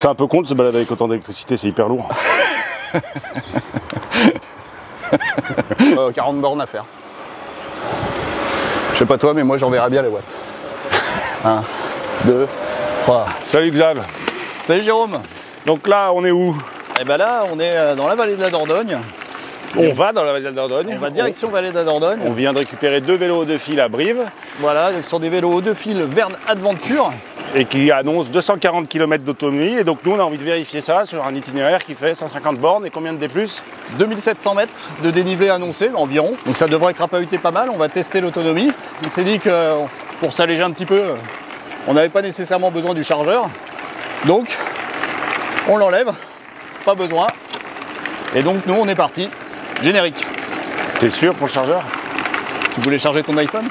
C'est un peu con de se balader avec autant d'électricité, c'est hyper lourd. 40 bornes à faire. Je sais pas toi, mais moi j'en verrai bien les watts. 1, 2, 3. Salut Xav. Salut Jérôme. Donc là, on est où? Et ben là, on est dans la vallée de la Dordogne. On va dans la vallée de la Dordogne. On va direction vallée de la Dordogne. On vient de récupérer 2 vélos de fil à Brive. Voilà, ce sont des vélos de fil Verne Adventure. Et qui annonce 240 km d'autonomie. Et donc nous, on a envie de vérifier ça sur un itinéraire qui fait 150 bornes. Et combien de D+? 2700 mètres de dénivelé annoncé environ. Donc ça devrait crapahuter pas mal. On va tester l'autonomie. On s'est dit que pour s'alléger un petit peu, on n'avait pas nécessairement besoin du chargeur. Donc on l'enlève. Pas besoin. Et donc nous, on est parti. Générique. T'es sûr pour le chargeur? Tu voulais charger ton iPhone?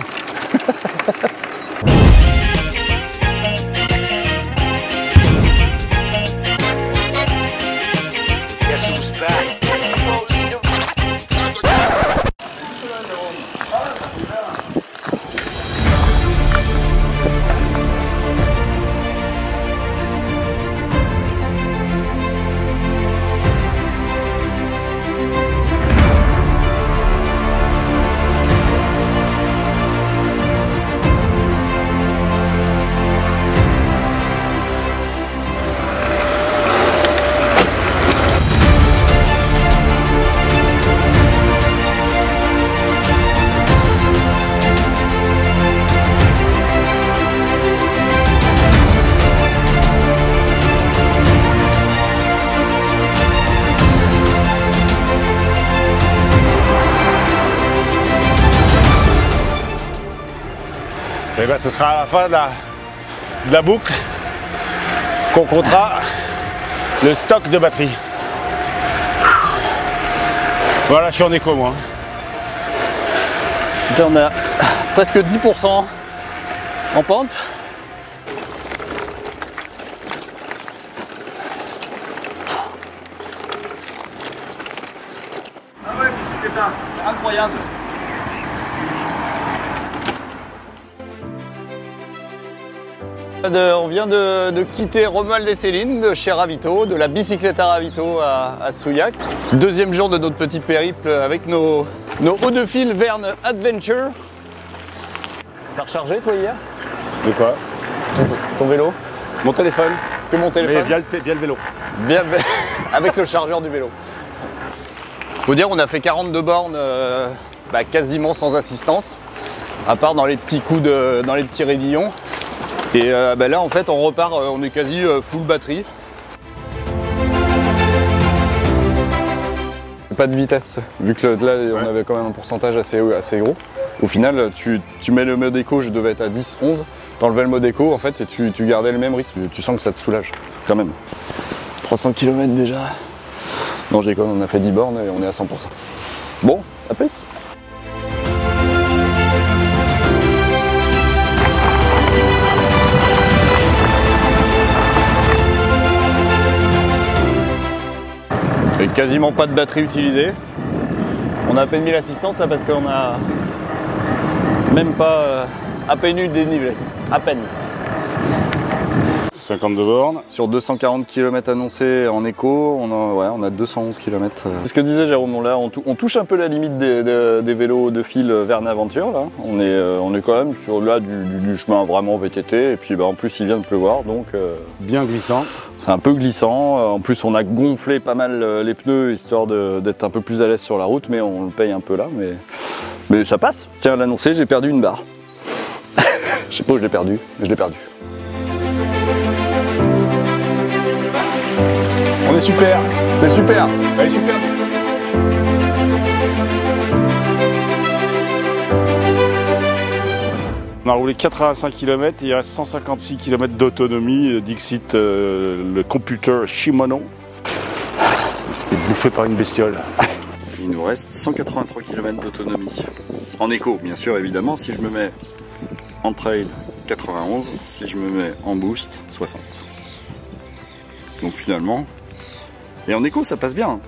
Et ben, ce sera à la fin de la boucle qu'on comptera le stock de batterie. Voilà, je suis en écho moi. On a presque 10% en pente. Ah ouais, c'est incroyable. On vient de quitter Romuald-les-Célines de chez Ravito, de la bicyclette à Ravito à Souillac. Deuxième jour de notre petit périple avec nos hauts de fil Verne Adventure. T'as rechargé toi hier? De quoi? Ton vélo? Mon téléphone. Que mon téléphone? Mais via le vélo. Bien, avec le chargeur du vélo. Faut dire on a fait 42 bornes quasiment sans assistance, à part dans les petits coups dans les petits raidillons. Et là en fait on repart, on est quasi full batterie. Pas de vitesse, vu que là on avait quand même un pourcentage assez gros. Au final tu mets le mode éco, je devais être à 10-11, t'enlevais le mode éco en fait et tu gardais le même rythme. Tu sens que ça te soulage quand même. 300 km déjà. Non je déconne, on a fait 10 bornes et on est à 100%. Bon, à plus. Et quasiment pas de batterie utilisée. On a à peine mis l'assistance là parce qu'on a même pas à peine eu le dénivelé. À peine. 52 bornes. Sur 240 km annoncés en éco, on a 211 km. C'est ce que disait Jérôme, là, on touche un peu la limite des vélos de fil Verne Aventure. Là. On est quand même sur du chemin vraiment VTT. Et puis en plus il vient de pleuvoir, donc Bien glissant. c'est un peu glissant. En plus on a gonflé pas mal les pneus histoire d'être un peu plus à l'aise sur la route, mais on le paye un peu là. Mais ça passe. Tiens, à l'annoncer, j'ai perdu une barre. Je sais pas où je l'ai perdu, mais je l'ai perdu. On est super. C'est super. Allez, super. On a roulé 85 km et il reste 156 km d'autonomie, Dixit le computer Shimano. Il est bouffé par une bestiole. Il nous reste 183 km d'autonomie. En éco, bien sûr, évidemment. Si je me mets en trail, 91. Si je me mets en boost, 60. Donc finalement... Et en éco, ça passe bien.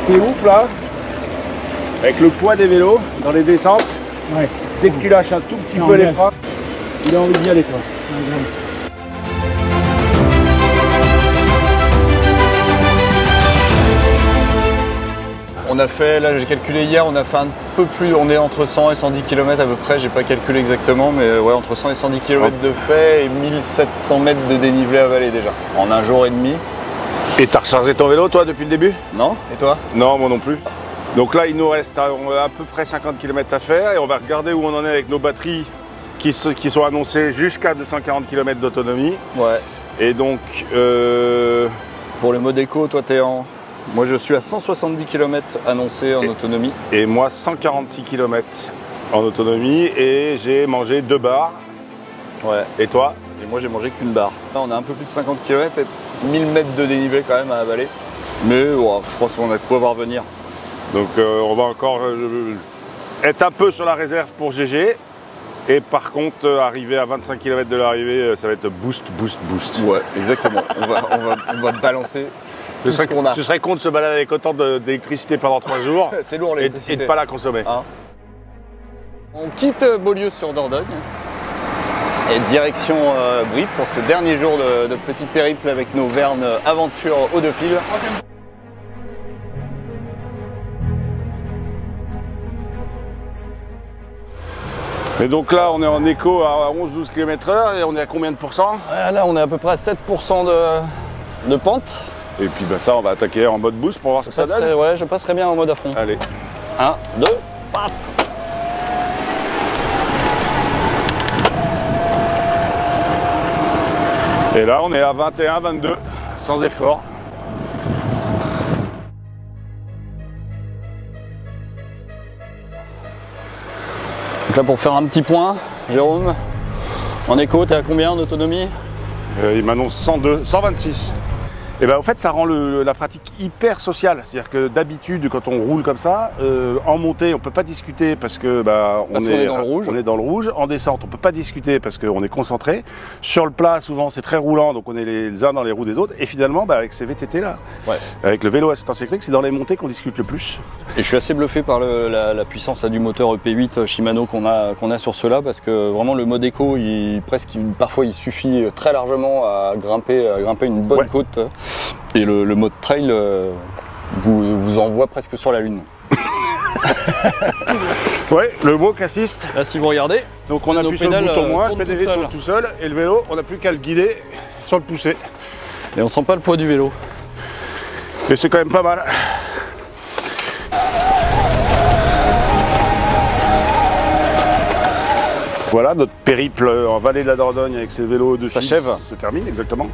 C'est ouf là, avec le poids des vélos dans les descentes. Ouais. Dès que tu lâches un tout petit peu les freins, il a envie d'y aller, quoi. On a fait, là j'ai calculé hier, on a fait un peu plus, on est entre 100 et 110 km à peu près, j'ai pas calculé exactement, mais ouais, entre 100 et 110 km de fait et 1700 mètres de dénivelé à vallée déjà, en un jour et demi. Et t'as rechargé ton vélo, toi, depuis le début? Non? Et toi? Non, moi non plus. Donc là, il nous reste à peu près 50 km à faire et on va regarder où on en est avec nos batteries qui sont annoncées jusqu'à 240 km d'autonomie. Ouais. Et donc... Pour le mode éco, toi t'es en... Moi je suis à 170 km annoncé en autonomie. Et moi 146 km en autonomie et j'ai mangé 2 barres. Ouais. Et toi? Et moi j'ai mangé qu'une barre. Là on a un peu plus de 50 km et 1000 mètres de dénivelé quand même à avaler. Mais ouais, je pense qu'on a de quoi voir venir. Donc on va encore être un peu sur la réserve pour GG. Et par contre, arriver à 25 km de l'arrivée, ça va être boost, boost, boost. Ouais, exactement. on va balancer. Ce serait con de se balader avec autant d'électricité pendant 3 jours. C'est lourd l'électricité. Et de ne pas la consommer. Hein. On quitte Beaulieu sur Dordogne et direction Brive pour ce dernier jour de petit périple avec nos Verne Aventure Eau de Fil. Et donc là, on est en éco à 11-12 km/h et on est à combien de pourcents? Là, on est à peu près à 7% de pente. Et puis bah, ça, on va attaquer en mode boost pour voir ce que ça donne. Ouais, je passerai bien en mode à fond. Allez. 1, 2, paf! Et là, on est à 21, 22, sans effort. Donc là, pour faire un petit point, Jérôme, en éco, t'es à combien en autonomie? Il m'annonce 102, 126. Et ben, au fait, ça rend la pratique hyper sociale. C'est-à-dire que d'habitude, quand on roule comme ça, en montée, on ne peut pas discuter parce que on est dans le rouge. On est dans le rouge. En descente, on ne peut pas discuter parce qu'on est concentré. Sur le plat, souvent, c'est très roulant, donc on est les uns dans les roues des autres. Et finalement, avec ces VTT là, ouais, avec le vélo assistance électrique, c'est dans les montées qu'on discute le plus. Et je suis assez bluffé par la puissance du moteur EP8 Shimano qu'on a sur ceux-là, parce que vraiment le mode éco, parfois il suffit très largement à grimper une bonne côte. Et le mode trail vous envoie presque sur la lune. Ouais, le mot qu'assiste. Là, si vous regardez, donc on appuie sur le bouton moins, le pédalier tourne tout seul, et le vélo, on n'a plus qu'à le guider sans le pousser. Et on sent pas le poids du vélo. Et c'est quand même pas mal. Voilà, notre périple en vallée de la Dordogne avec ses vélos de fil se termine, exactement.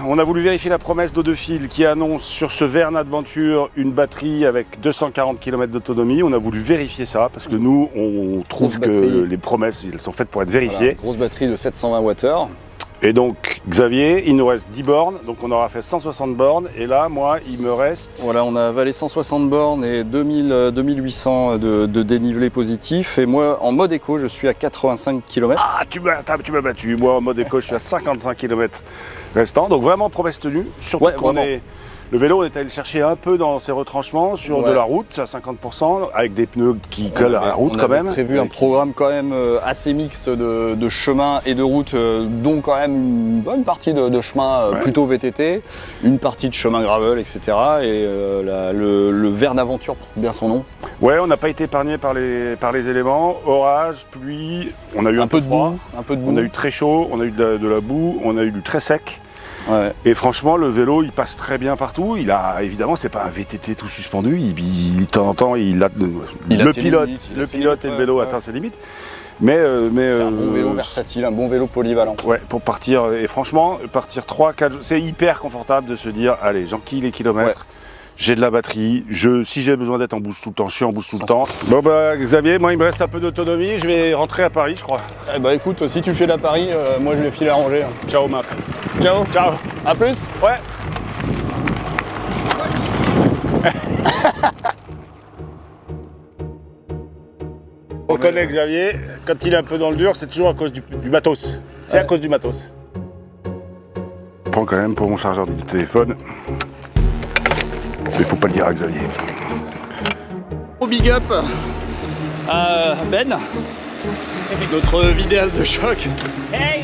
On a voulu vérifier la promesse d'Eau de Fil qui annonce sur ce Verne Adventure une batterie avec 240 km d'autonomie. On a voulu vérifier ça parce que nous, on trouve que les promesses, elles sont faites pour être vérifiées. Voilà, grosse batterie de 720 Wh. Et donc, Xavier, il nous reste 10 bornes, donc on aura fait 160 bornes, et là, moi, il me reste... Voilà, on a avalé 160 bornes et 2800 de dénivelé positif, et moi, en mode éco, je suis à 85 km. Ah, tu m'as battu, moi, en mode éco, je suis à 55 km restant, donc vraiment promesse tenue, surtout qu'on est... Le vélo, on est allé le chercher un peu dans ses retranchements, sur de la route, à 50%, avec des pneus qui collent à la route quand même. On a prévu un programme quand même assez mixte de chemin et de route, dont quand même une bonne partie de chemin plutôt VTT, une partie de chemin gravel, etc. Et le Verne Aventure porte bien son nom. Ouais, on n'a pas été épargné par les éléments, orage, pluie, on a eu un peu de froid, un peu de boue. On a eu très chaud, on a eu de la boue, on a eu du très sec. Ouais. Et franchement, le vélo, il passe très bien partout. Évidemment, c'est pas un VTT tout suspendu. De temps en temps, le pilote et le vélo atteignent ses limites. Mais c'est un bon vélo versatile, un bon vélo polyvalent. Ouais, pour partir. Et franchement, partir 3-4 jours, c'est hyper confortable de se dire, allez, j'enquille les kilomètres. Ouais. J'ai de la batterie, si j'ai besoin d'être en boost tout le temps, je suis en boost tout le temps. Bon bah Xavier, moi il me reste un peu d'autonomie, je vais rentrer à Paris je crois. Eh bah écoute, si tu fais la Paris, moi je vais filer à Angers. Ciao Marc. Ciao. Ciao. À plus. Ouais. On connaît Xavier, quand il est un peu dans le dur, c'est toujours à cause du matos. C'est à cause du matos. Je prends quand même pour mon chargeur de téléphone. Il faut pas le dire à Xavier. Au big up à Ben Notre vidéaste de choc. Hey.